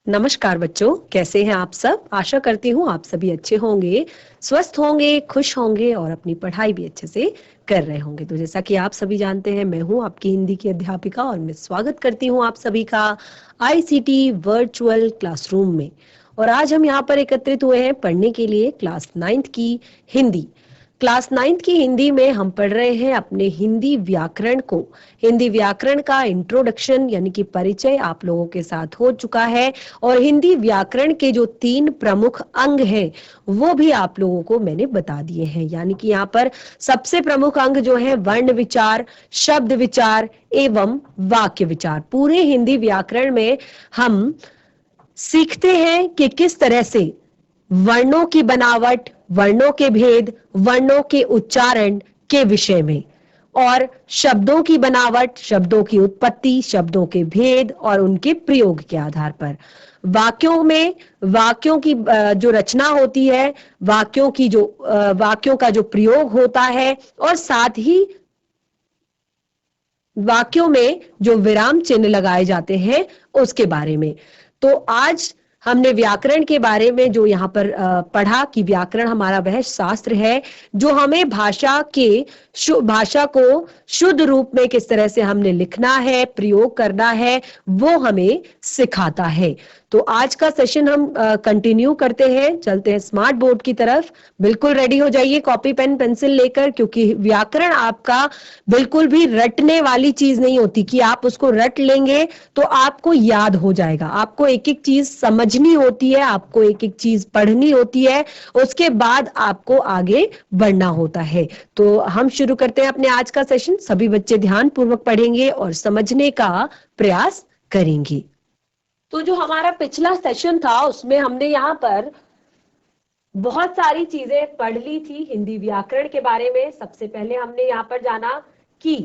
नमस्कार बच्चों, कैसे हैं आप सब। आशा करती हूँ आप सभी अच्छे होंगे, स्वस्थ होंगे, खुश होंगे और अपनी पढ़ाई भी अच्छे से कर रहे होंगे। तो जैसा कि आप सभी जानते हैं, मैं हूँ आपकी हिंदी की अध्यापिका और मैं स्वागत करती हूँ आप सभी का आईसीटी वर्चुअल क्लासरूम में। और आज हम यहाँ पर एकत्रित हुए हैं पढ़ने के लिए क्लास 9th की हिंदी। क्लास 9th की हिंदी में हम पढ़ रहे हैं अपने हिंदी व्याकरण को। हिंदी व्याकरण का इंट्रोडक्शन यानी कि परिचय आप लोगों के साथ हो चुका है और हिंदी व्याकरण के जो 3 प्रमुख अंग हैं वो भी आप लोगों को मैंने बता दिए हैं। यानी कि यहाँ पर सबसे प्रमुख अंग जो है वर्ण विचार, शब्द विचार एवं वाक्य विचार। पूरे हिंदी व्याकरण में हम सीखते हैं कि किस तरह से वर्णों की बनावट, वर्णों के भेद, वर्णों के उच्चारण के विषय में, और शब्दों की बनावट, शब्दों की उत्पत्ति, शब्दों के भेद और उनके प्रयोग के आधार पर वाक्यों में वाक्यों की जो रचना होती है, वाक्यों का जो प्रयोग होता है और साथ ही वाक्यों में जो विराम चिन्ह लगाए जाते हैं उसके बारे में। तो आज हमने व्याकरण के बारे में जो यहाँ पर पढ़ा कि व्याकरण हमारा वह शास्त्र है जो हमें भाषा को शुद्ध रूप में किस तरह से हमने लिखना है, प्रयोग करना है, वो हमें सिखाता है। तो आज का सेशन हम कंटिन्यू करते हैं, चलते हैं स्मार्ट बोर्ड की तरफ। बिल्कुल रेडी हो जाइए कॉपी पेन पेंसिल लेकर, क्योंकि व्याकरण आपका बिल्कुल भी रटने वाली चीज नहीं होती कि आप उसको रट लेंगे तो आपको याद हो जाएगा। आपको एक एक चीज समझनी होती है, आपको एक एक चीज पढ़नी होती है, उसके बाद आपको आगे बढ़ना होता है। तो हम शुरू करते हैं अपने आज का सेशन। सभी बच्चे ध्यान पूर्वक पढ़ेंगे और समझने का प्रयास करेंगे। तो जो हमारा पिछला सेशन था उसमें हमने यहाँ पर बहुत सारी चीजें पढ़ ली थी हिंदी व्याकरण के बारे में। सबसे पहले हमने यहाँ पर जाना कि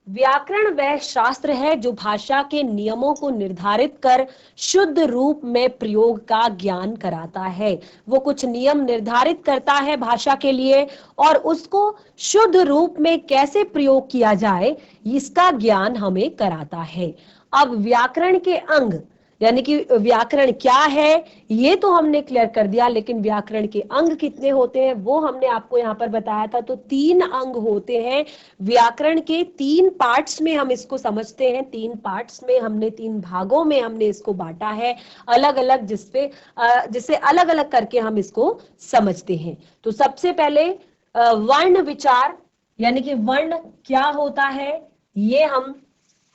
व्याकरण वह शास्त्र है जो भाषा के नियमों को निर्धारित कर शुद्ध रूप में प्रयोग का ज्ञान कराता है। वो कुछ नियम निर्धारित करता है भाषा के लिए और उसको शुद्ध रूप में कैसे प्रयोग किया जाए इसका ज्ञान हमें कराता है। अब व्याकरण के अंग यानी कि व्याकरण क्या है ये तो हमने क्लियर कर दिया, लेकिन व्याकरण के अंग कितने होते हैं वो हमने आपको यहाँ पर बताया था। तो 3 अंग होते हैं व्याकरण के। 3 पार्ट्स में हम इसको समझते हैं, 3 पार्ट्स में हमने 3 भागों में हमने इसको बांटा है अलग अलग, जिससे अलग अलग करके हम इसको समझते हैं। तो सबसे पहले वर्ण विचार यानी कि वर्ण क्या होता है ये हम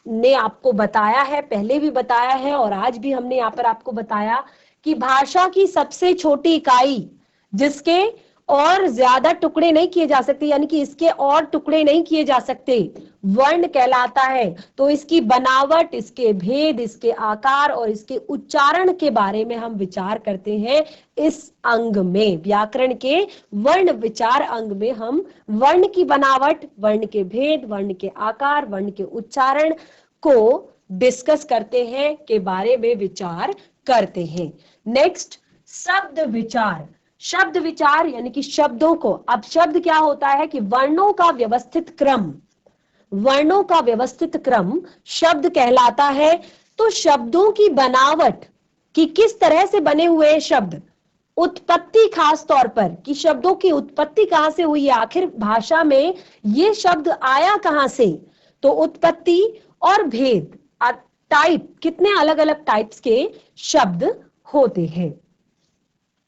ने आपको बताया है, पहले भी बताया है और आज भी हमने यहाँ पर आपको बताया कि भाषा की सबसे छोटी इकाई जिसके और ज्यादा टुकड़े नहीं किए जा सकते, यानी कि इसके और टुकड़े नहीं किए जा सकते, वर्ण कहलाता है। तो इसकी बनावट, इसके भेद, इसके आकार और इसके उच्चारण के बारे में हम विचार करते हैं इस अंग में। व्याकरण के वर्ण विचार अंग में हम वर्ण की बनावट, वर्ण के भेद, वर्ण के आकार, वर्ण के उच्चारण को डिस्कस करते हैं, के बारे में विचार करते हैं। नेक्स्ट, शब्द विचार। शब्द विचार यानी कि शब्दों को, अब शब्द क्या होता है कि वर्णों का व्यवस्थित क्रम, वर्णों का व्यवस्थित क्रम शब्द कहलाता है। तो शब्दों की बनावट कि किस तरह से बने हुए शब्द, उत्पत्ति खास तौर पर कि शब्दों की उत्पत्ति कहां से हुई है, आखिर भाषा में ये शब्द आया कहां से, तो उत्पत्ति और भेद, टाइप, कितने अलग अलग टाइप्स के शब्द होते हैं।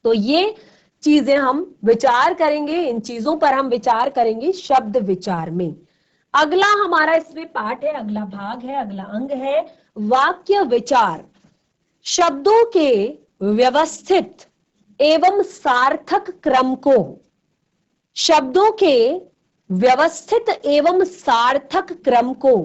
तो ये चीजें हम विचार करेंगे, इन चीजों पर हम विचार करेंगे शब्द विचार में। अगला हमारा इसमें पार्ट है, अगला भाग है, अगला अंग है वाक्य विचार। शब्दों के व्यवस्थित एवं सार्थक क्रम को, शब्दों के व्यवस्थित एवं सार्थक क्रम को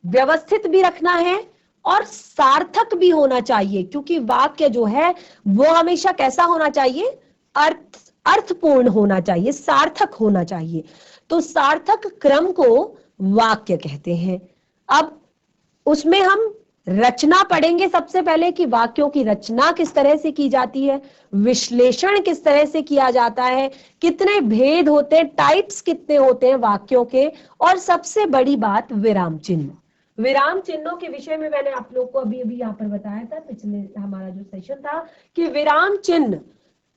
व्यवस्थित भी रखना है और सार्थक भी होना चाहिए, क्योंकि वाक्य जो है वो हमेशा कैसा होना चाहिए, अर्थपूर्ण होना चाहिए, सार्थक होना चाहिए। तो सार्थक क्रम को वाक्य कहते हैं। अब उसमें हम रचना पढ़ेंगे सबसे पहले कि वाक्यों की रचना किस तरह से की जाती है, विश्लेषण किस तरह से किया जाता है, कितने भेद होते हैं, टाइप्स कितने होते हैं वाक्यों के, और सबसे बड़ी बात विराम चिन्ह। विराम चिन्हों के विषय में मैंने आप लोग को अभी अभी यहाँ पर बताया था, पिछले हमारा जो सेशन था, कि विराम चिन्ह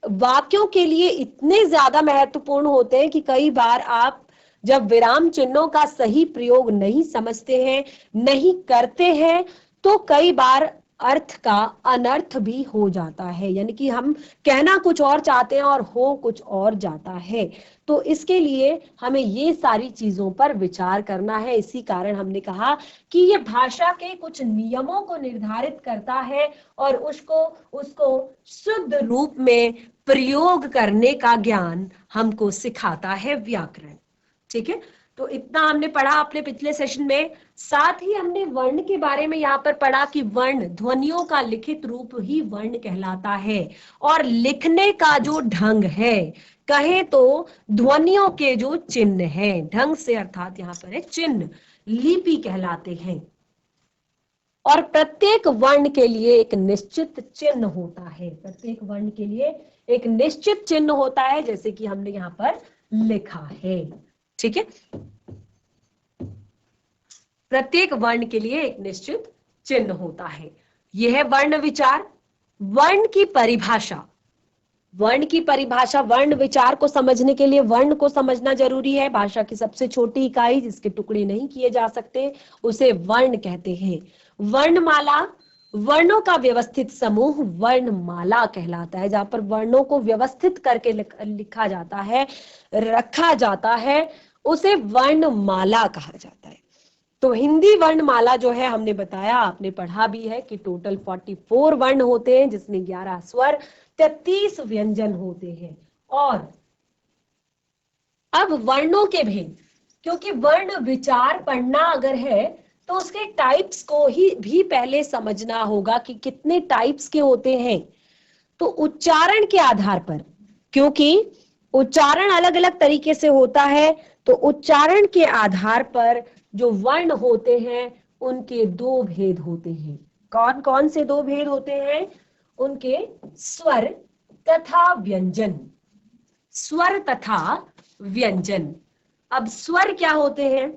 वाक्यों के लिए इतने ज्यादा महत्वपूर्ण होते हैं कि कई बार आप जब विराम चिन्हों का सही प्रयोग नहीं समझते हैं, नहीं करते हैं, तो कई बार अर्थ का अनर्थ भी हो जाता है, यानी कि हम कहना कुछ और चाहते हैं और हो कुछ और जाता है। तो इसके लिए हमें ये सारी चीजों पर विचार करना है। इसी कारण हमने कहा कि ये भाषा के कुछ नियमों को निर्धारित करता है और उसको उसको शुद्ध रूप में प्रयोग करने का ज्ञान हमको सिखाता है व्याकरण। ठीक है, तो इतना हमने पढ़ा अपने पिछले सेशन में। साथ ही हमने वर्ण के बारे में यहाँ पर पढ़ा कि वर्ण ध्वनियों का लिखित रूप ही वर्ण कहलाता है, और लिखने का जो ढंग है, कहे तो ध्वनियों के जो चिन्ह हैं, ढंग से अर्थात यहाँ पर है चिन्ह, लिपि कहलाते हैं। और प्रत्येक वर्ण के लिए एक निश्चित चिन्ह होता है, प्रत्येक वर्ण के लिए एक निश्चित चिन्ह होता है, जैसे कि हमने यहाँ पर लिखा है। ठीक है, प्रत्येक वर्ण के लिए एक निश्चित चिन्ह होता है। यह है वर्ण विचार। वर्ण की परिभाषा, वर्ण की परिभाषा, वर्ण विचार को समझने के लिए वर्ण को समझना जरूरी है। भाषा की सबसे छोटी इकाई जिसके टुकड़े नहीं किए जा सकते, उसे वर्ण कहते हैं। वर्णमाला, वर्णों का व्यवस्थित समूह वर्णमाला कहलाता है, जहां पर वर्णों को व्यवस्थित करके लिखा जाता है, रखा जाता है, उसे वर्णमाला कहा जाता है। तो हिंदी वर्णमाला जो है, हमने बताया, आपने पढ़ा भी है कि टोटल 44 वर्ण होते हैं, जिसमें 11 स्वर, 33 व्यंजन होते हैं। और अब वर्णों के भेद, क्योंकि वर्ण विचार पढ़ना अगर है तो उसके टाइप्स को ही भी पहले समझना होगा कि कितने टाइप्स के होते हैं। तो उच्चारण के आधार पर, क्योंकि उच्चारण अलग अलग तरीके से होता है, तो उच्चारण के आधार पर जो वर्ण होते हैं उनके दो भेद होते हैं। कौन कौन से दो भेद होते हैं? उनके स्वर तथा व्यंजन, स्वर तथा व्यंजन। अब स्वर क्या होते हैं?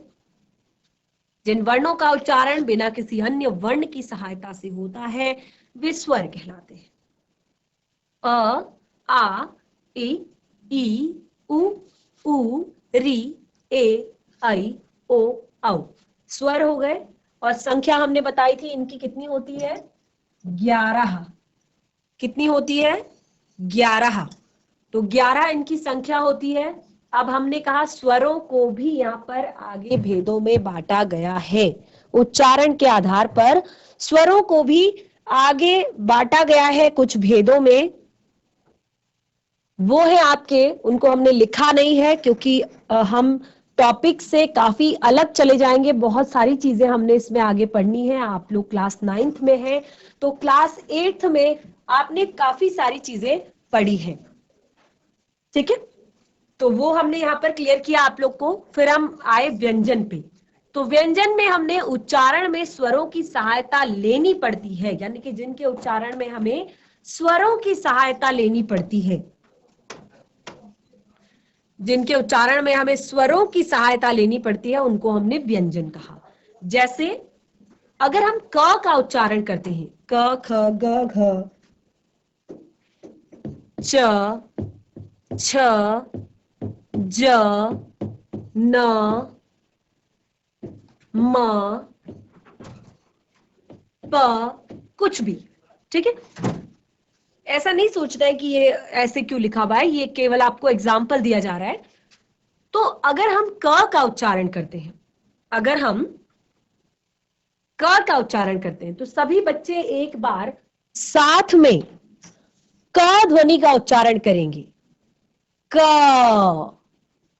जिन वर्णों का उच्चारण बिना किसी अन्य वर्ण की सहायता से होता है, वे स्वर कहलाते हैं। अ, आ, इ, ई, उ, ऊ, री, ए, ऐ, ओ, औ, स्वर हो गए। और संख्या हमने बताई थी इनकी कितनी होती है? 11। कितनी होती है? 11। तो 11 इनकी संख्या होती है। अब हमने कहा स्वरों को भी यहाँ पर आगे भेदों में बांटा गया है। उच्चारण के आधार पर स्वरों को भी आगे बांटा गया है कुछ भेदों में। वो है आपके, उनको हमने लिखा नहीं है क्योंकि हम टॉपिक से काफी अलग चले जाएंगे। बहुत सारी चीजें हमने इसमें आगे पढ़नी है। आप लोग क्लास 9th में हैं, तो क्लास 8th में आपने काफी सारी चीजें पढ़ी हैं। ठीक है, तो वो हमने यहाँ पर क्लियर किया आप लोग को। फिर हम आए व्यंजन पे। तो व्यंजन में हमने उच्चारण में स्वरों की सहायता लेनी पड़ती है, यानी कि जिनके उच्चारण में हमें स्वरों की सहायता लेनी पड़ती है, जिनके उच्चारण में हमें स्वरों की सहायता लेनी पड़ती है, उनको हमने व्यंजन कहा। जैसे अगर हम क का उच्चारण करते हैं, क, ख, ग, घ, च, छ, ज, न, म, प, कुछ भी। ठीक है, ऐसा नहीं सोचना है कि ये ऐसे क्यों लिखा हुआ है, ये केवल आपको एग्जाम्पल दिया जा रहा है। तो अगर हम क का उच्चारण करते हैं, अगर हम क का उच्चारण करते हैं, तो सभी बच्चे एक बार साथ में क ध्वनि का उच्चारण करेंगे। क,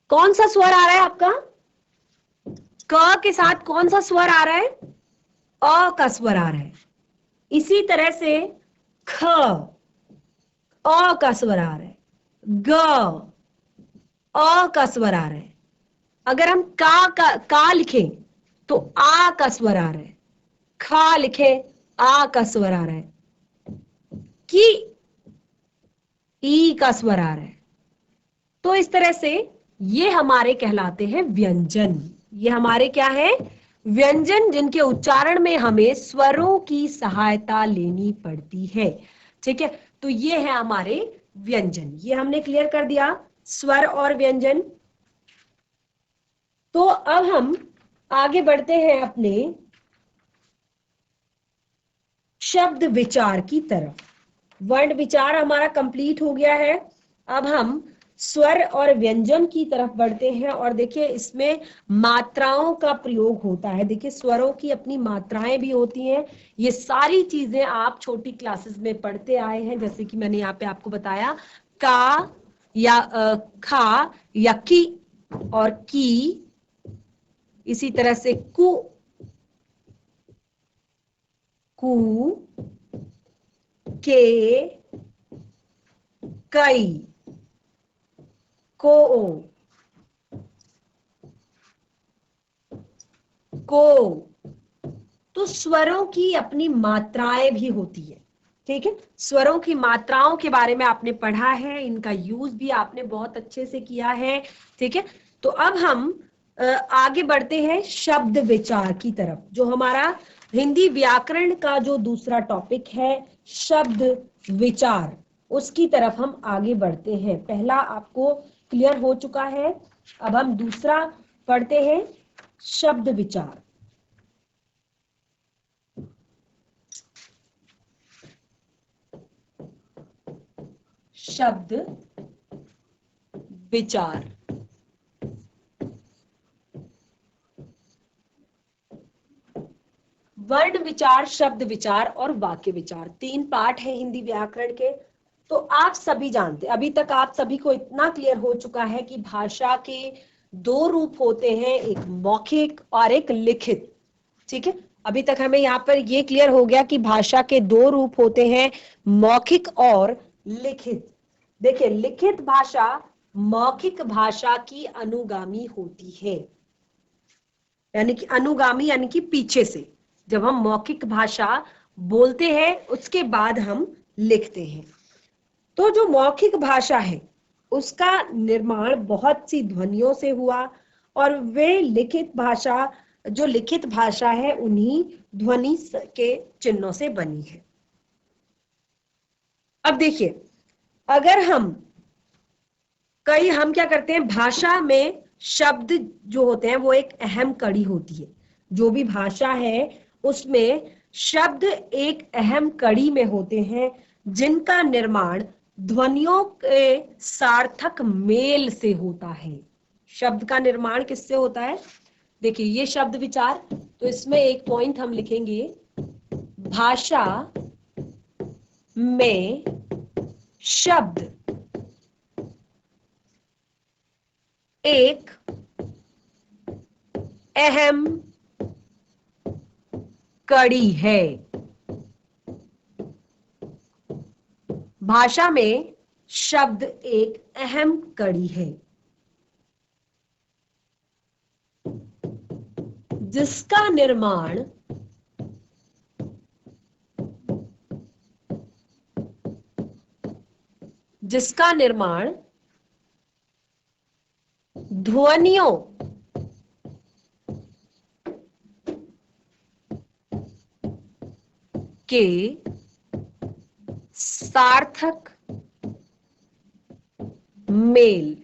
कौन सा स्वर आ रहा है आपका? क के साथ कौन सा स्वर आ रहा है? अ का स्वर आ रहा है। इसी तरह से ख, अ का स्वर आ रहा है। ग, अ का स्वर आ रहा है। अगर हम का लिखें तो आ का स्वर आ रहा है। खा लिखे, आ का स्वर आ रहा है। की, ई का स्वर आ रहा है। तो इस तरह से ये हमारे कहलाते हैं व्यंजन। ये हमारे क्या है? व्यंजन जिनके उच्चारण में हमें स्वरों की सहायता लेनी पड़ती है। ठीक है, तो ये है हमारे व्यंजन, ये हमने क्लियर कर दिया, स्वर और व्यंजन। तो अब हम आगे बढ़ते हैं अपने शब्द विचार की तरफ। वर्ण विचार हमारा कंप्लीट हो गया है। अब हम स्वर और व्यंजन की तरफ बढ़ते हैं, और देखिए इसमें मात्राओं का प्रयोग होता है। देखिए स्वरों की अपनी मात्राएं भी होती हैं। ये सारी चीजें आप छोटी क्लासेस में पढ़ते आए हैं, जैसे कि मैंने यहाँ पे आपको बताया, का या खा या की और की, इसी तरह से कु, कु, के, कई, को, को। तो स्वरों की अपनी मात्राएं भी होती है। ठीक है, स्वरों की मात्राओं के बारे में आपने पढ़ा है, इनका यूज भी आपने बहुत अच्छे से किया है। ठीक है, तो अब हम आगे बढ़ते हैं शब्द विचार की तरफ, जो हमारा हिंदी व्याकरण का जो दूसरा टॉपिक है, शब्द विचार, उसकी तरफ हम आगे बढ़ते हैं। पहला आपको क्लियर हो चुका है, अब हम दूसरा पढ़ते हैं, शब्द विचार। शब्द विचार, वर्ण विचार, शब्द विचार और वाक्य विचार, तीन पार्ट है हिंदी व्याकरण के। तो आप सभी जानते, अभी तक आप सभी को इतना क्लियर हो चुका है कि भाषा के दो रूप होते हैं, एक मौखिक और एक लिखित। ठीक है, अभी तक हमें यहाँ पर ये क्लियर हो गया कि भाषा के दो रूप होते हैं, मौखिक और लिखित। देखिए लिखित भाषा मौखिक भाषा की अनुगामी होती है, यानी कि अनुगामी यानी कि पीछे से। जब हम मौखिक भाषा बोलते हैं उसके बाद हम लिखते हैं। तो जो मौखिक भाषा है उसका निर्माण बहुत सी ध्वनियों से हुआ, और वे लिखित भाषा, जो लिखित भाषा है उन्हीं ध्वनि के चिन्हों से बनी है। अब देखिए, अगर हम क्या करते हैं, भाषा में शब्द जो होते हैं वो एक अहम कड़ी होती है। जो भी भाषा है उसमें शब्द एक अहम कड़ी में होते हैं, जिनका निर्माण ध्वनियों के सार्थक मेल से होता है। शब्द का निर्माण किससे होता है? देखिए ये शब्द विचार, तो इसमें एक पॉइंट हम लिखेंगे, भाषा में शब्द एक अहम कड़ी है। भाषा में शब्द एक अहम कड़ी है, जिसका निर्माण ध्वनियों के सार्थक मेल,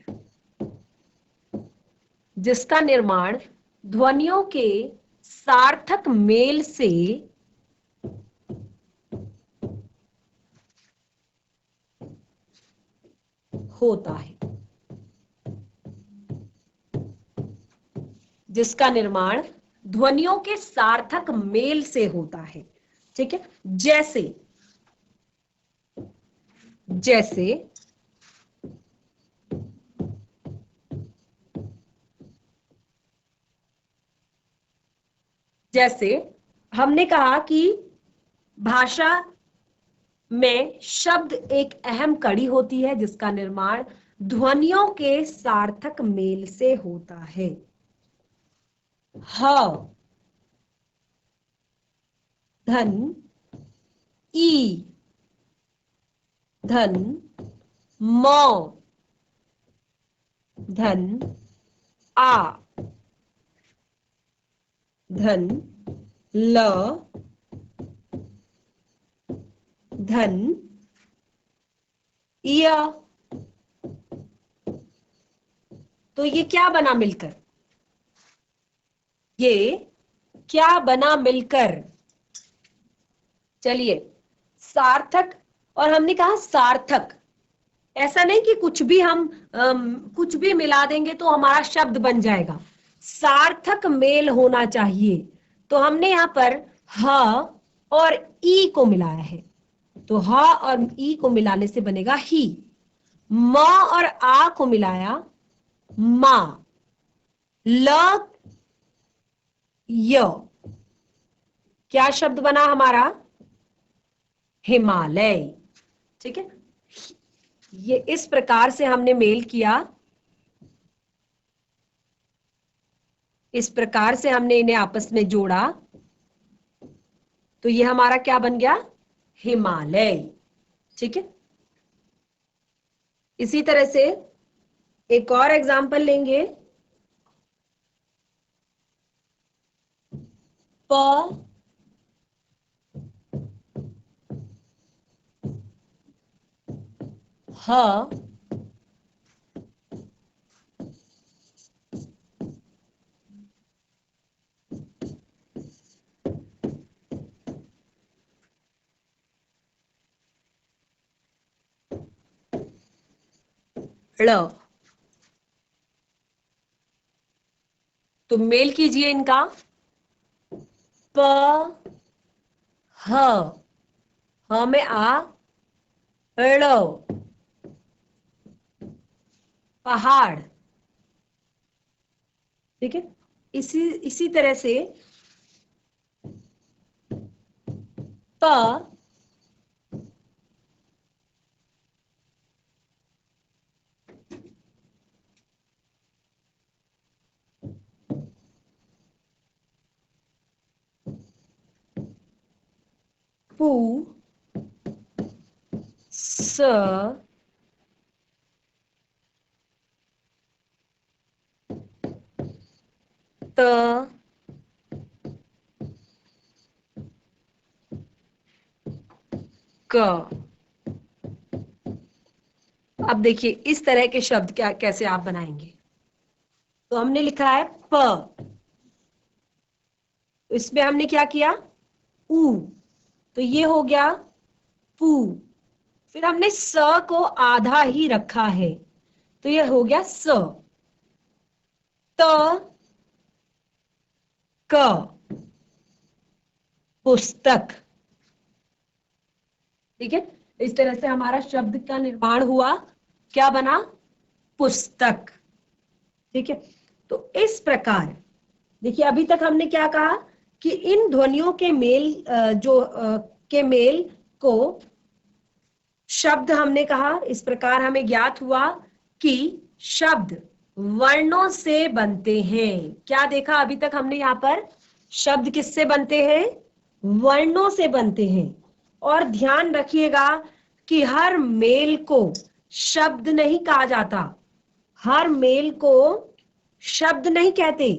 जिसका निर्माण ध्वनियों के सार्थक मेल से होता है, जिसका निर्माण ध्वनियों के सार्थक मेल से होता है। ठीक है, जैसे जैसे जैसे हमने कहा कि भाषा में शब्द एक अहम कड़ी होती है, जिसका निर्माण ध्वनियों के सार्थक मेल से होता है। ह धन, ई धन, मौ धन, आ, धन, ल, धन, य। तो ये क्या बना मिलकर? ये क्या बना मिलकर? चलिए, सार्थक। और हमने कहा सार्थक, ऐसा नहीं कि कुछ भी हम कुछ भी मिला देंगे तो हमारा शब्द बन जाएगा। सार्थक मेल होना चाहिए। तो हमने यहाँ पर ह और ई को मिलाया है, तो ह और ई को मिलाने से बनेगा ही। म और आ को मिलाया, मा। ल, य, क्या शब्द बना हमारा? हिमालय। ठीक है, ये इस प्रकार से हमने मेल किया, इस प्रकार से हमने इन्हें आपस में जोड़ा, तो ये हमारा क्या बन गया? हिमालय। ठीक है, इसी तरह से एक और एग्जांपल लेंगे। प, ह, ळ। तो मेल कीजिए इनका। प, ह, ह में आ, ळ, पहाड़। ठीक है, इसी इसी तरह से प, पू, स, त, क। अब देखिए इस तरह के शब्द क्या कैसे आप बनाएंगे। तो हमने लिखा है प, इसमें हमने क्या किया? ऊ, तो ये हो गया पू। फिर हमने स को आधा ही रखा है, तो ये हो गया स। त, क, पुस्तक। ठीक है, इस तरह से हमारा शब्द का निर्माण हुआ, क्या बना? पुस्तक। ठीक है, तो इस प्रकार देखिए अभी तक हमने क्या कहा कि इन ध्वनियों के मेल के मेल को शब्द हमने कहा। इस प्रकार हमें ज्ञात हुआ कि शब्द वर्णों से बनते हैं। क्या देखा अभी तक हमने यहाँ पर? शब्द किससे बनते हैं? वर्णों से बनते हैं। और ध्यान रखिएगा कि हर मेल को शब्द नहीं कहा जाता, हर मेल को शब्द नहीं कहते,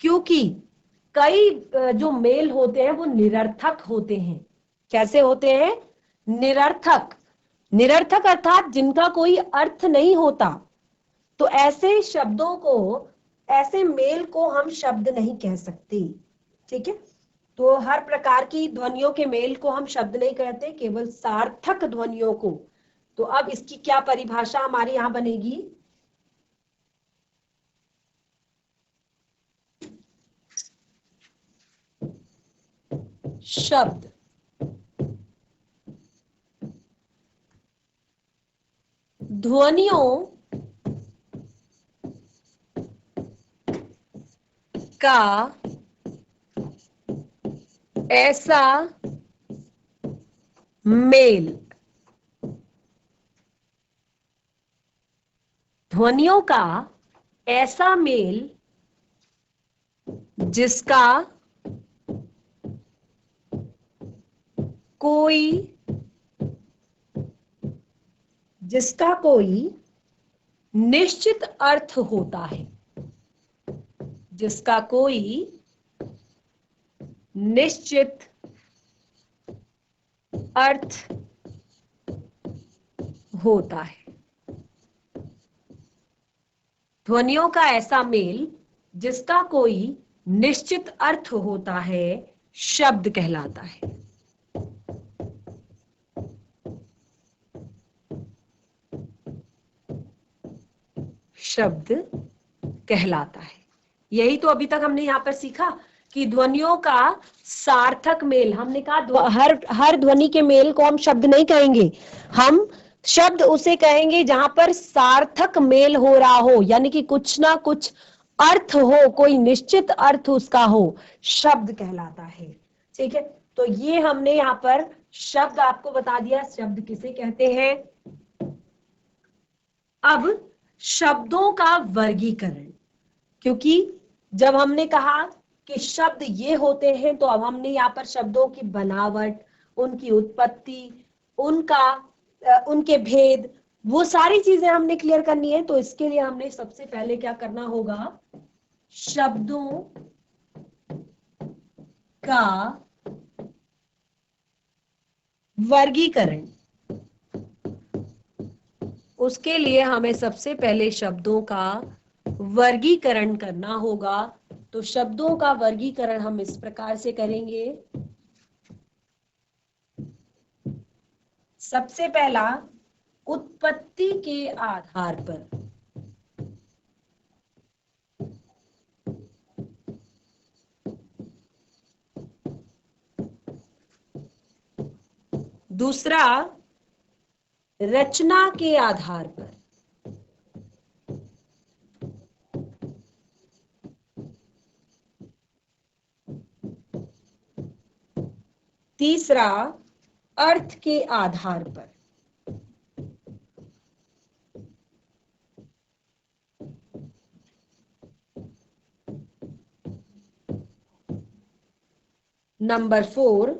क्योंकि कई जो मेल होते हैं वो निरर्थक होते हैं। कैसे होते हैं? निरर्थक। निरर्थक अर्थात जिनका कोई अर्थ नहीं होता। तो ऐसे शब्दों को, ऐसे मेल को हम शब्द नहीं कह सकते। ठीक है, तो हर प्रकार की ध्वनियों के मेल को हम शब्द नहीं कहते, केवल सार्थक ध्वनियों को। तो अब इसकी क्या परिभाषा हमारी यहां बनेगी? शब्द ध्वनियों का ऐसा मेल, ध्वनियों का ऐसा मेल जिसका कोई जिसका कोई निश्चित अर्थ होता है, जिसका कोई निश्चित अर्थ होता है। ध्वनियों का ऐसा मेल जिसका कोई निश्चित अर्थ होता है शब्द कहलाता है। शब्द कहलाता है। यही तो अभी तक हमने यहां पर सीखा कि ध्वनियों का सार्थक मेल, हमने कहा हर ध्वनि के मेल को हम शब्द नहीं कहेंगे, हम शब्द उसे कहेंगे जहां पर सार्थक मेल हो रहा हो, यानी कि कुछ ना कुछ अर्थ हो, कोई निश्चित अर्थ उसका हो, शब्द कहलाता है। ठीक है, तो ये हमने यहाँ पर शब्द आपको बता दिया, शब्द किसे कहते हैं। अब शब्दों का वर्गीकरण, क्योंकि जब हमने कहा कि शब्द ये होते हैं, तो अब हमने यहाँ पर शब्दों की बनावट, उनकी उत्पत्ति, उनके भेद, वो सारी चीजें हमने क्लियर करनी है। तो इसके लिए हमने सबसे पहले क्या करना होगा, शब्दों का वर्गीकरण। उसके लिए हमें सबसे पहले शब्दों का वर्गीकरण करना होगा। तो शब्दों का वर्गीकरण हम इस प्रकार से करेंगे। सबसे पहला, उत्पत्ति के आधार पर। दूसरा, रचना के आधार पर। तीसरा, अर्थ के आधार पर। नंबर 4,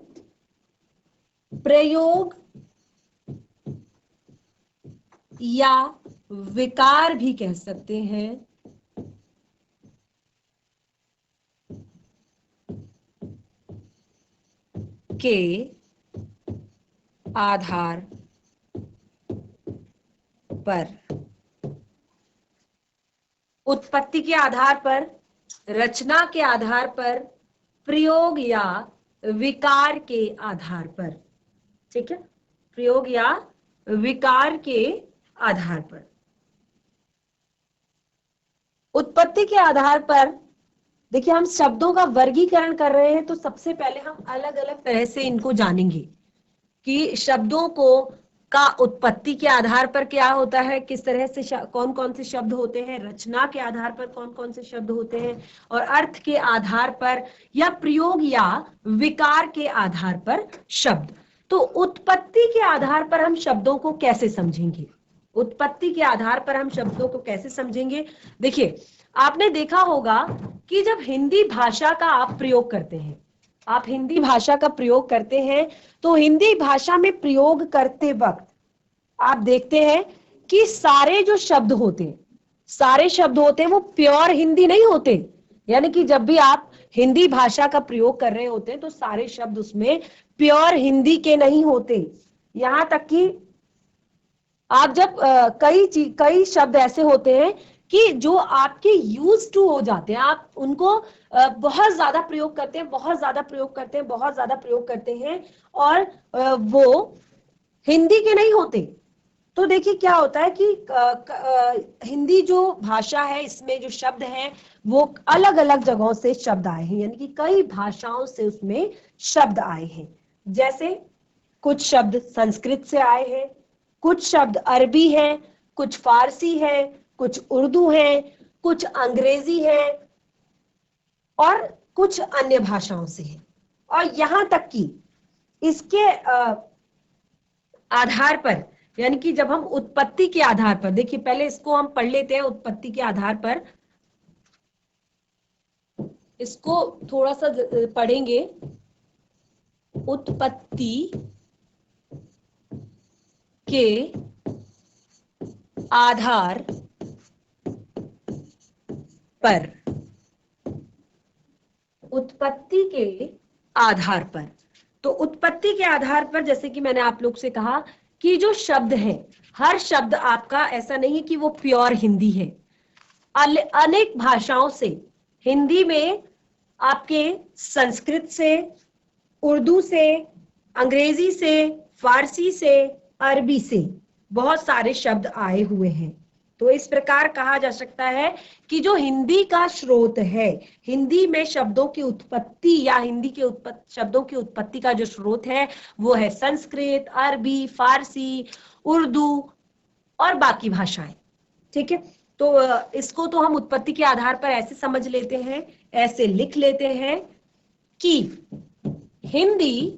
प्रयोग या विकार भी कह सकते हैं, के आधार पर। उत्पत्ति के आधार पर, रचना के आधार पर, प्रयोग या विकार के आधार पर। ठीक है, प्रयोग या विकार के आधार पर। उत्पत्ति के आधार पर देखिए, हम शब्दों का वर्गीकरण कर रहे हैं, तो सबसे पहले हम अलग अलग तरह से इनको जानेंगे कि शब्दों को का उत्पत्ति के आधार पर क्या होता है, किस तरह से कौन कौन से शब्द होते हैं, रचना के आधार पर कौन कौन से शब्द होते हैं, और अर्थ के आधार पर या प्रयोग या विकार के आधार पर शब्द। तो उत्पत्ति के आधार पर हम शब्दों को कैसे समझेंगे, उत्पत्ति के आधार पर हम शब्दों को कैसे समझेंगे। देखिए, आपने देखा होगा कि जब हिंदी भाषा का आप प्रयोग करते हैं, आप हिंदी भाषा का प्रयोग करते हैं, तो हिंदी भाषा में प्रयोग करते वक्त आप देखते हैं कि सारे जो शब्द होते हैं, सारे शब्द होते हैं वो प्योर हिंदी नहीं होते। यानी कि जब भी आप हिंदी भाषा का प्रयोग कर रहे होते हैं, तो सारे शब्द उसमें प्योर हिंदी के नहीं होते। यहां तक कि आप जब कई शब्द ऐसे होते हैं कि जो आपके यूज टू हो जाते हैं, आप उनको बहुत ज्यादा प्रयोग करते हैं, बहुत ज्यादा प्रयोग करते हैं, बहुत ज्यादा प्रयोग करते हैं, और वो हिंदी के नहीं होते। तो देखिए क्या होता है कि हिंदी जो भाषा है, इसमें जो शब्द हैं वो अलग अलग जगहों से शब्द आए हैं, यानी कि कई भाषाओं से उसमें शब्द आए हैं। जैसे कुछ शब्द संस्कृत से आए हैं, कुछ शब्द अरबी है, कुछ फारसी है, कुछ उर्दू है, कुछ अंग्रेजी है, और कुछ अन्य भाषाओं से है। और यहां तक कि इसके आधार पर, यानी कि जब हम उत्पत्ति के आधार पर, देखिए पहले इसको हम पढ़ लेते हैं, उत्पत्ति के आधार पर इसको थोड़ा सा पढ़ेंगे। उत्पत्ति के आधार पर, उत्पत्ति के आधार पर। तो उत्पत्ति के आधार पर, जैसे कि मैंने आप लोग से कहा कि जो शब्द है, हर शब्द आपका ऐसा नहीं कि वो प्योर हिंदी है, अनेक भाषाओं से, हिंदी में आपके संस्कृत से, उर्दू से, अंग्रेजी से, फारसी से, अरबी से बहुत सारे शब्द आए हुए हैं। तो इस प्रकार कहा जा सकता है कि जो हिंदी का स्रोत है, हिंदी में शब्दों की उत्पत्ति या हिंदी के शब्दों की उत्पत्ति का जो स्रोत है वो है संस्कृत, अरबी, फारसी, उर्दू और बाकी भाषाएं। ठीक है, तो इसको तो हम उत्पत्ति के आधार पर ऐसे समझ लेते हैं, ऐसे लिख लेते हैं कि हिंदी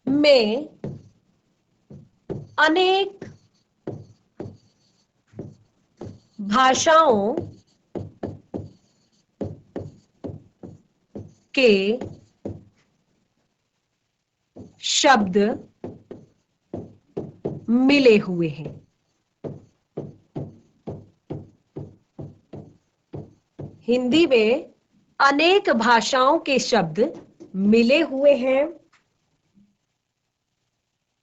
में अनेक भाषाओं के शब्द मिले हुए हैं। हिंदी में अनेक भाषाओं के शब्द मिले हुए हैं।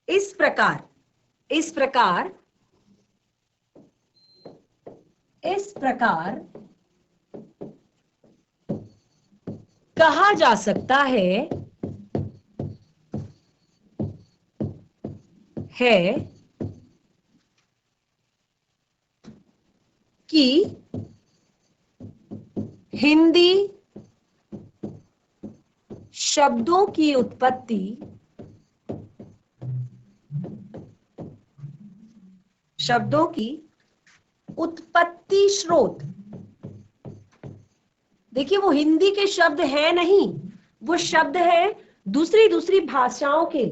इस प्रकार कहा जा सकता है कि हिंदी शब्दों की उत्पत्ति स्रोत, देखिए वो हिंदी के शब्द है नहीं, वो शब्द है दूसरी भाषाओं के,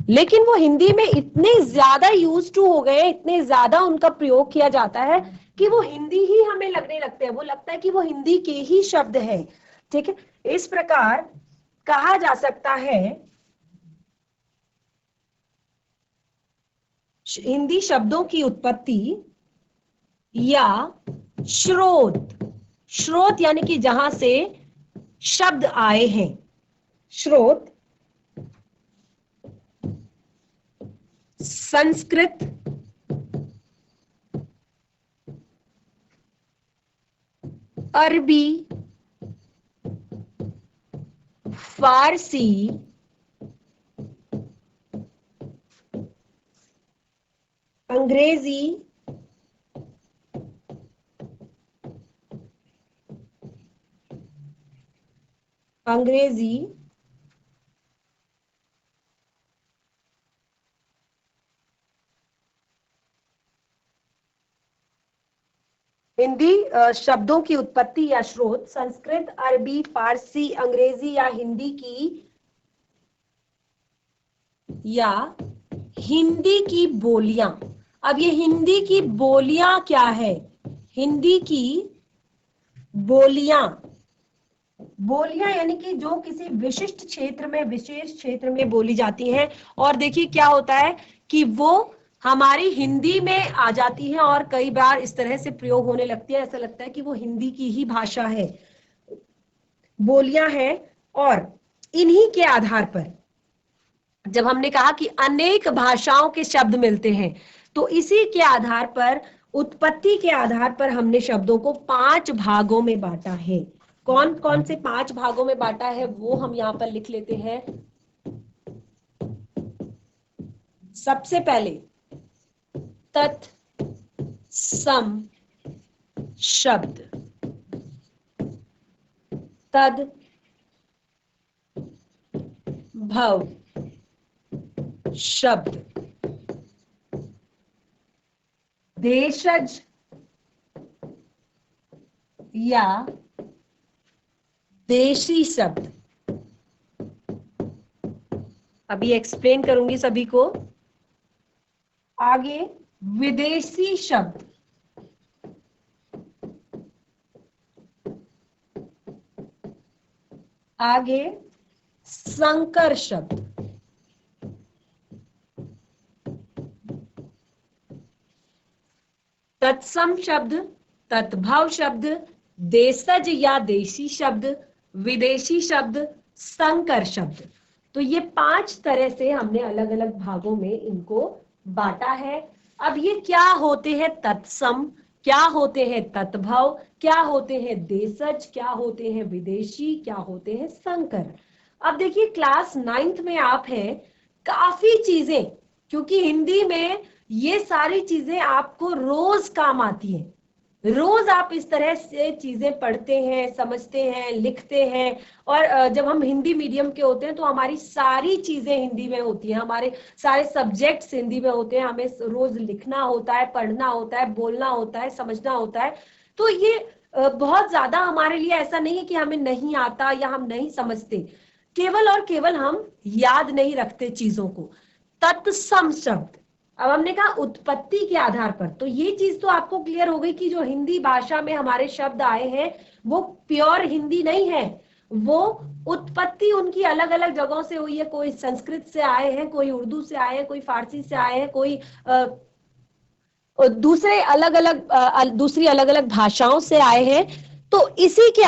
लेकिन वो हिंदी में इतने ज्यादा यूज टू हो गए, इतने ज्यादा उनका प्रयोग किया जाता है कि वो हिंदी ही हमें लगने लगते हैं, वो लगता है कि वो हिंदी के ही शब्द है। ठीक है, इस प्रकार कहा जा सकता है हिंदी शब्दों की उत्पत्ति या स्रोत यानी कि जहां से शब्द आए हैं, स्रोत संस्कृत, अरबी, फारसी, अंग्रेजी, हिंदी शब्दों की उत्पत्ति या स्रोत संस्कृत, अरबी, फारसी, अंग्रेजी या हिंदी की बोलियां। अब ये हिंदी की बोलियां क्या है? हिंदी की बोलियां यानी कि जो किसी विशिष्ट क्षेत्र में, विशेष क्षेत्र में बोली जाती हैं। और देखिए क्या होता है कि वो हमारी हिंदी में आ जाती है और कई बार इस तरह से प्रयोग होने लगती है, ऐसा लगता है कि वो हिंदी की ही भाषा है, बोलियां हैं। और इन्हीं के आधार पर जब हमने कहा कि अनेक भाषाओं के शब्द मिलते हैं, तो इसी के आधार पर, उत्पत्ति के आधार पर हमने शब्दों को 5 भागों में बांटा है। कौन कौन से 5 भागों में बांटा है वो हम यहां पर लिख लेते हैं। सबसे पहले तत्सम शब्द, तद भव शब्द, देशज या देशी शब्द। अभी एक्सप्लेन करूंगी सभी को। आगे विदेशी शब्द, आगे संकर शब्द, तत्सम शब्द, तत्भव शब्द, देशज या देशी शब्द, विदेशी शब्द, संकर शब्द। तो ये 5 तरह से हमने अलग अलग भागों में इनको बांटा है। अब ये क्या होते हैं? तत्सम, क्या होते हैं तत्भव, क्या होते हैं देशज, क्या होते हैं विदेशी, क्या होते हैं संकर। अब देखिए क्लास 9th में आप हैं, काफी चीजें, क्योंकि हिंदी में ये सारी चीजें आपको रोज काम आती हैं, रोज आप इस तरह से चीजें पढ़ते हैं, समझते हैं, लिखते हैं। और जब हम हिंदी मीडियम के होते हैं तो हमारी सारी चीजें हिंदी में होती हैं, हमारे सारे सब्जेक्ट्स हिंदी में होते हैं, हमें रोज लिखना होता है, पढ़ना होता है, बोलना होता है, समझना होता है। तो ये बहुत ज्यादा हमारे लिए ऐसा नहीं है कि हमें नहीं आता या हम नहीं समझते, केवल और केवल हम याद नहीं रखते चीजों को। तत्सम शब्द, अब हमने कहा उत्पत्ति के आधार पर, तो ये चीज तो आपको क्लियर हो गई कि जो हिंदी भाषा में हमारे शब्द आए हैं वो प्योर हिंदी नहीं है, वो उत्पत्ति उनकी अलग अलग जगहों से हुई है। कोई संस्कृत से आए हैं, कोई उर्दू से आए हैं, कोई फारसी से आए हैं, कोई दूसरे अलग अलग दूसरी अलग अलग भाषाओं से आए हैं। तो इसी के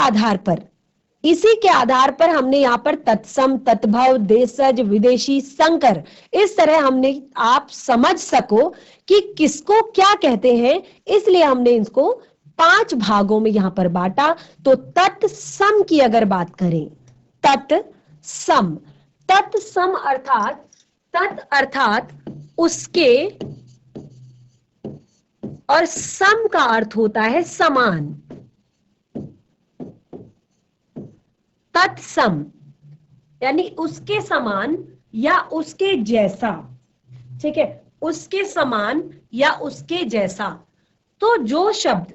आधार पर हमने यहाँ पर तत्सम, तत्भव, देशज, विदेशी, संकर, इस तरह हमने, आप समझ सको कि किसको क्या कहते हैं, इसलिए हमने इसको 5 भागों में यहां पर बांटा। तो तत्सम की अगर बात करें, तत्सम, तत्सम अर्थात, तत् अर्थात उसके, और सम का अर्थ होता है समान। तत्सम यानी उसके समान या उसके जैसा, ठीक है, उसके समान या उसके जैसा। तो जो शब्द,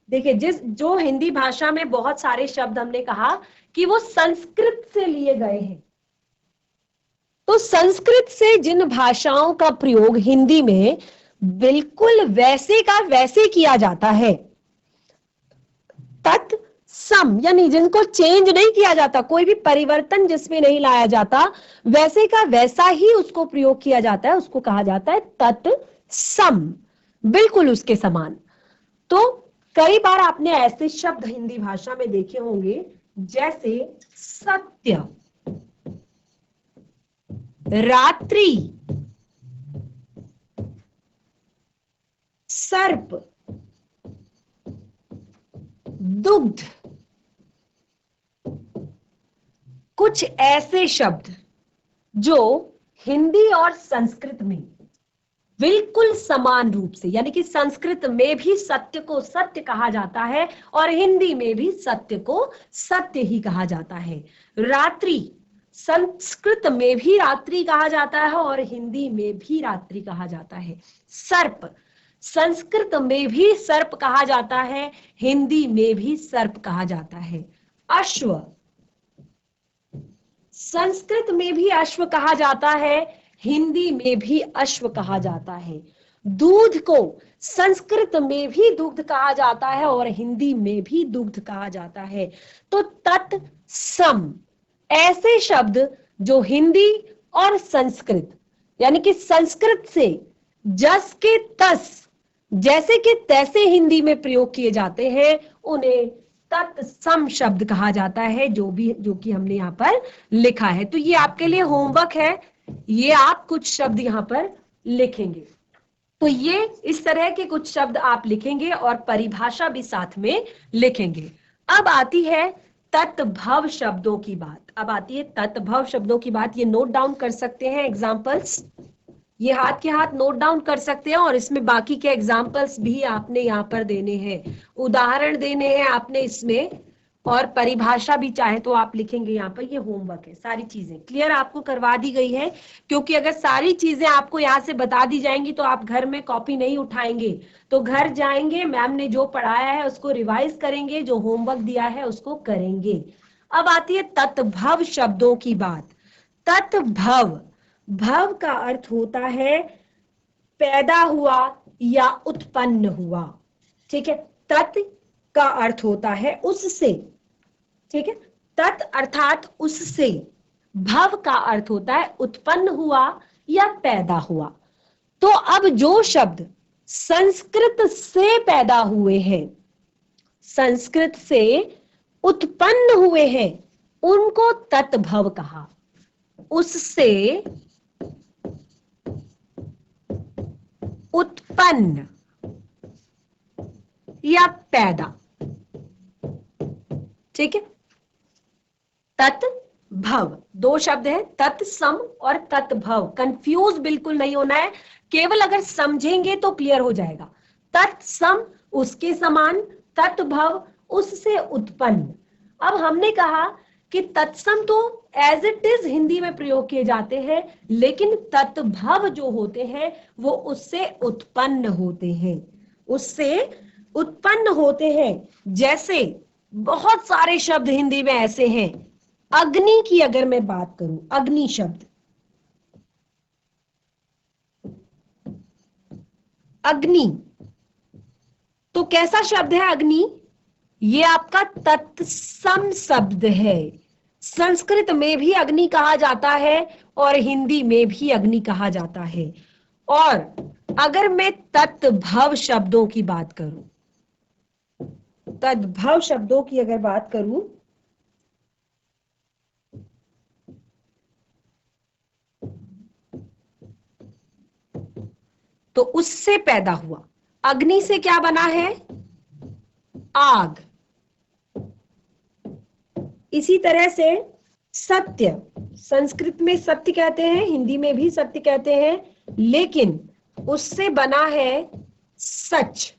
देखिए जो हिंदी भाषा में बहुत सारे शब्द हमने कहा कि वो संस्कृत से लिए गए हैं, तो संस्कृत से जिन भाषाओं का प्रयोग हिंदी में बिल्कुल वैसे का वैसे किया जाता है, तत्सम यानी जिनको चेंज नहीं किया जाता, कोई भी परिवर्तन जिसमें नहीं लाया जाता, वैसे का वैसा ही उसको प्रयोग किया जाता है, उसको कहा जाता है तत्सम, बिल्कुल उसके समान। तो कई बार आपने ऐसे शब्द हिंदी भाषा में देखे होंगे जैसे सत्य, रात्रि, सर्प, दुग्ध, कुछ ऐसे शब्द जो हिंदी और संस्कृत में बिल्कुल समान रूप से, यानी कि संस्कृत में भी सत्य को सत्य कहा जाता है और हिंदी में भी सत्य को सत्य ही कहा जाता है। रात्रि, संस्कृत में भी रात्रि कहा जाता है और हिंदी में भी रात्रि कहा जाता है। सर्प, संस्कृत में भी सर्प कहा जाता है, हिंदी में भी सर्प कहा जाता है। अश्व, संस्कृत में भी अश्व कहा जाता है, हिंदी में भी अश्व कहा जाता है। दूध को संस्कृत में भी दुग्ध कहा जाता है और हिंदी में भी दुग्ध कहा जाता है। तो तत्सम, ऐसे शब्द जो हिंदी और संस्कृत, यानी कि संस्कृत से जस के तस, जैसे कि तैसे हिंदी में प्रयोग किए जाते हैं, उन्हें तत्सम शब्द कहा जाता है, जो कि हमने यहाँ पर लिखा है। तो ये आपके लिए होमवर्क है, ये आप कुछ शब्द यहाँ पर लिखेंगे। तो ये इस तरह के कुछ शब्द आप लिखेंगे और परिभाषा भी साथ में लिखेंगे। अब आती है तत्भव शब्दों की बात, अब आती है तत्भव शब्दों की बात। ये नोट डाउन कर सकते हैं एग्जाम्पल्स, ये हाथ के हाथ नोट डाउन कर सकते हैं और इसमें बाकी के एग्जाम्पल्स भी आपने यहाँ पर देने हैं, उदाहरण देने हैं आपने इसमें, और परिभाषा भी चाहे तो आप लिखेंगे यहाँ पर। ये होमवर्क है, सारी चीजें क्लियर आपको करवा दी गई है, क्योंकि अगर सारी चीजें आपको यहाँ से बता दी जाएंगी तो आप घर में कॉपी नहीं उठाएंगे, तो घर जाएंगे, मैम ने जो पढ़ाया है उसको रिवाइज करेंगे, जो होमवर्क दिया है उसको करेंगे। अब आती है तत्भव शब्दों की बात। तत्भव, भव का अर्थ होता है पैदा हुआ या उत्पन्न हुआ, ठीक है। तत् का अर्थ होता है उससे, ठीक है, तत् अर्थात उससे। भव का अर्थ होता है उत्पन्न हुआ या पैदा हुआ। तो अब जो शब्द संस्कृत से पैदा हुए हैं, संस्कृत से उत्पन्न हुए हैं उनको तत्भव कहा। उससे उत्पन्न या पैदा, ठीक है। तत्भव, दो शब्द है, तत्सम और तत्भव। कंफ्यूज बिल्कुल नहीं होना है, केवल अगर समझेंगे तो क्लियर हो जाएगा। तत्सम उसके समान, तत्भव उससे उत्पन्न। अब हमने कहा कि तत्सम तो एज इट इज हिंदी में प्रयोग किए जाते हैं, लेकिन तत्भव जो होते हैं वो उससे उत्पन्न होते हैं, उससे उत्पन्न होते हैं। जैसे बहुत सारे शब्द हिंदी में ऐसे हैं। अग्नि की अगर मैं बात करूं, अग्नि शब्द, अग्नि तो कैसा शब्द है अग्नि? ये आपका तत्सम शब्द है। संस्कृत में भी अग्नि कहा जाता है और हिंदी में भी अग्नि कहा जाता है। और अगर मैं तत्भव शब्दों की बात करूं, तद्भव शब्दों की अगर बात करूं, तो उससे पैदा हुआ। अग्नि से क्या बना है? आग। इसी तरह से सत्य, संस्कृत में सत्य कहते हैं, हिंदी में भी सत्य कहते हैं, लेकिन उससे बना है सच।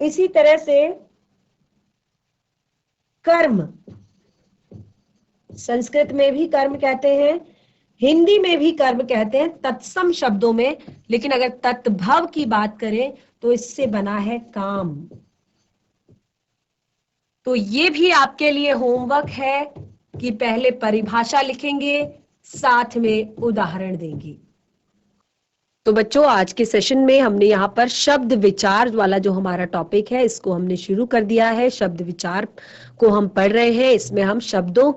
इसी तरह से कर्म, संस्कृत में भी कर्म कहते हैं, हिंदी में भी कर्म कहते हैं तत्सम शब्दों में, लेकिन अगर तत्भव की बात करें तो इससे बना है काम। तो ये भी आपके लिए होमवर्क है कि पहले परिभाषा लिखेंगे, साथ में उदाहरण देंगे। तो बच्चों, आज के सेशन में हमने यहाँ पर शब्द विचार वाला जो हमारा टॉपिक है इसको हमने शुरू कर दिया है। शब्द विचार को हम पढ़ रहे हैं, इसमें हम शब्दों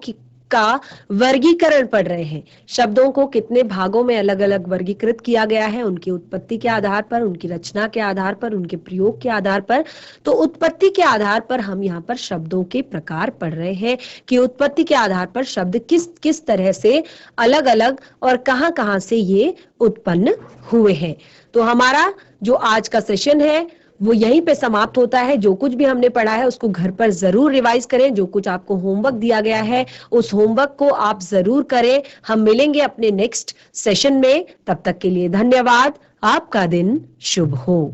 का वर्गीकरण पढ़ रहे हैं। शब्दों को कितने भागों में अलग अलग वर्गीकृत किया गया है, उनकी उत्पत्ति के आधार पर, उनकी रचना के आधार पर, उनके प्रयोग के आधार पर। तो उत्पत्ति के आधार पर हम यहाँ पर शब्दों के प्रकार पढ़ रहे हैं कि उत्पत्ति के आधार पर शब्द किस किस तरह से अलग अलग और कहां कहां से ये उत्पन्न हुए हैं। तो हमारा जो आज का सेशन है वो यहीं पे समाप्त होता है। जो कुछ भी हमने पढ़ा है उसको घर पर जरूर रिवाइज करें। जो कुछ आपको होमवर्क दिया गया है उस होमवर्क को आप जरूर करें। हम मिलेंगे अपने नेक्स्ट सेशन में, तब तक के लिए धन्यवाद। आपका दिन शुभ हो।